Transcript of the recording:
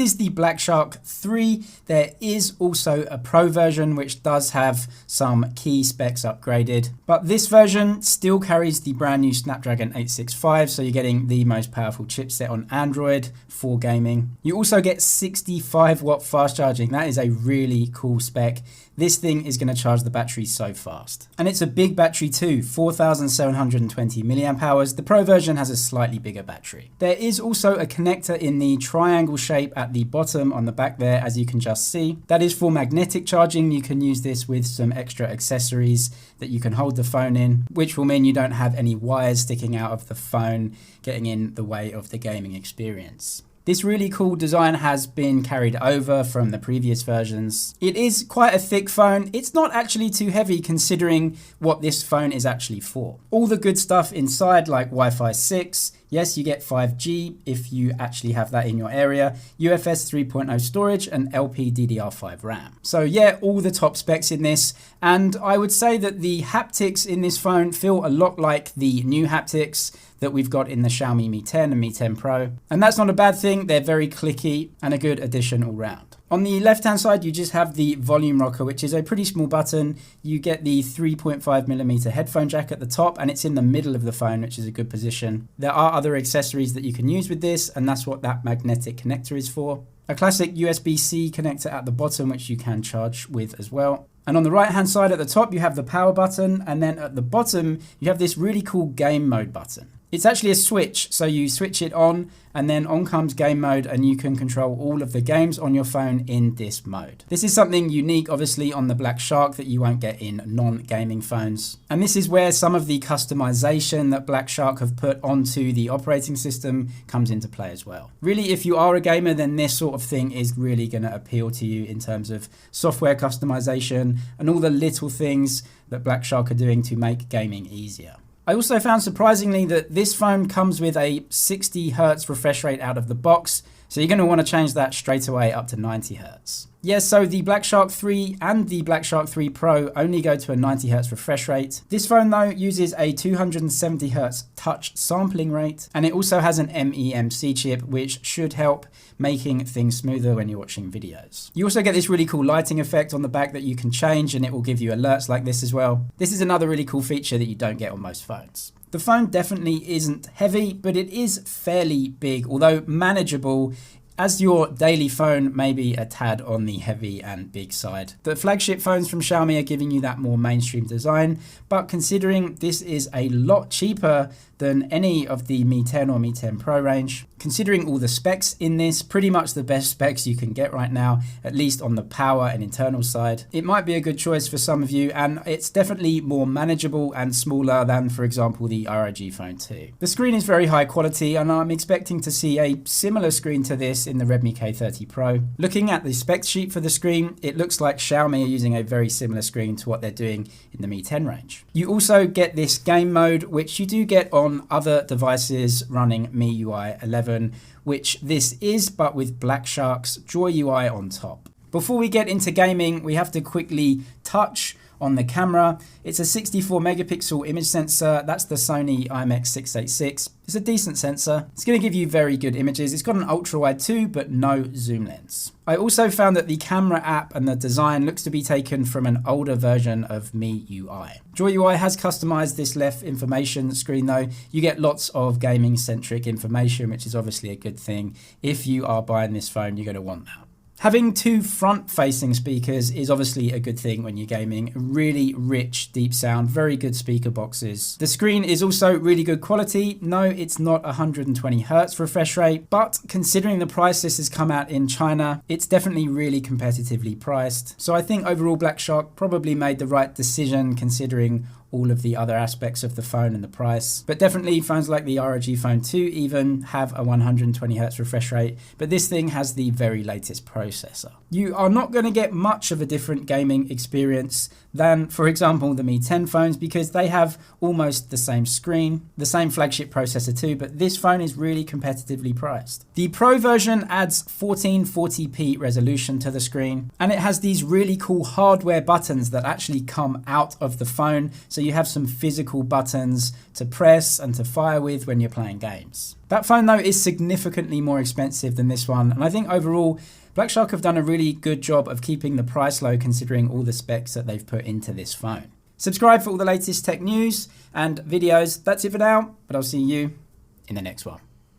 This is the Black Shark 3. There is also a Pro version which does have some key specs upgraded, but this version still carries the brand new Snapdragon 865, so you're getting the most powerful chipset on Android for gaming. You also get 65 watt fast charging. That is a really cool spec. This thing is going to charge the battery so fast. And it's a big battery too, 4,720 milliamp hours. The Pro version has a slightly bigger battery. There is also a connector in the triangle shape at the bottom on the back there, as you can just see. That is for magnetic charging. You can use this with some extra accessories that you can hold the phone in, which will mean you don't have any wires sticking out of the phone getting in the way of the gaming experience. This really cool design has been carried over from the previous versions. It is quite a thick phone. It's not actually too heavy considering what this phone is actually for. All the good stuff inside, like Wi-Fi 6, yes, you get 5G if you actually have that in your area, UFS 3.0 storage and LPDDR5 RAM. So yeah, all the top specs in this. And I would say that the haptics in this phone feel a lot like the new haptics that we've got in the Xiaomi Mi 10 and Mi 10 Pro. And that's not a bad thing. They're very clicky and a good addition all round. On the left-hand side, you just have the volume rocker, which is a pretty small button. You get the 3.5mm headphone jack at the top, and it's in the middle of the phone, which is a good position. There are other accessories that you can use with this, and that's what that magnetic connector is for. A classic USB-C connector at the bottom, which you can charge with as well. And on the right-hand side at the top, you have the power button, and then at the bottom, you have this really cool game mode button. It's actually a switch, so you switch it on and then on comes game mode and you can control all of the games on your phone in this mode. This is something unique obviously on the Black Shark that you won't get in non-gaming phones. And this is where some of the customization that Black Shark have put onto the operating system comes into play as well. Really, if you are a gamer, then this sort of thing is really going to appeal to you in terms of software customization and all the little things that Black Shark are doing to make gaming easier. I also found surprisingly that this phone comes with a 60 Hz refresh rate out of the box, so you're going to want to change that straight away up to 90 Hz. Yes, so the Black Shark 3 and the Black Shark 3 Pro only go to a 90 Hz refresh rate. This phone though uses a 270 Hz touch sampling rate, and it also has an MEMC chip which should help making things smoother when you're watching videos. You also get this really cool lighting effect on the back that you can change, and it will give you alerts like this as well. This is another really cool feature that you don't get on most phones. The phone definitely isn't heavy, but it is fairly big, although manageable. As your daily phone, maybe a tad on the heavy and big side. The flagship phones from Xiaomi are giving you that more mainstream design, but considering this is a lot cheaper than any of the Mi 10 or Mi 10 Pro range, considering all the specs in this, pretty much the best specs you can get right now, at least on the power and internal side, it might be a good choice for some of you, and it's definitely more manageable and smaller than, for example, the ROG Phone 2. The screen is very high quality, and I'm expecting to see a similar screen to this in the Redmi K30 Pro. Looking at the specs sheet for the screen, it looks like Xiaomi are using a very similar screen to what they're doing in the Mi 10 range. You also get this game mode, which you do get on other devices running MIUI 11, which this is, but with Black Shark's Joy UI on top. Before we get into gaming, we have to quickly touch on the camera. It's a 64 megapixel image sensor. That's the Sony IMX686. It's a decent sensor. It's going to give you very good images. It's got an ultra wide too, but no zoom lens. I also found that the camera app and the design looks to be taken from an older version of MIUI. Joy UI has customized this left information screen though. You get lots of gaming centric information, which is obviously a good thing. If you are buying this phone, you're going to want that. Having two front-facing speakers is obviously a good thing when you're gaming. Really rich, deep sound, very good speaker boxes. The screen is also really good quality. No, it's not 120 Hz refresh rate, but considering the price this has come out in China, it's definitely really competitively priced. So I think overall Black Shark probably made the right decision considering all of the other aspects of the phone and the price. But definitely phones like the ROG Phone 2 even have a 120 Hz refresh rate, but this thing has the very latest processor. You are not going to get much of a different gaming experience than, for example, the Mi 10 phones, because they have almost the same screen, the same flagship processor too, but this phone is really competitively priced. The Pro version adds 1440p resolution to the screen, and it has these really cool hardware buttons that actually come out of the phone, so so you have some physical buttons to press and to fire with when you're playing games. That phone though is significantly more expensive than this one, and I think overall Black Shark have done a really good job of keeping the price low considering all the specs that they've put into this phone. Subscribe for all the latest tech news and videos. That's it for now, but I'll see you in the next one.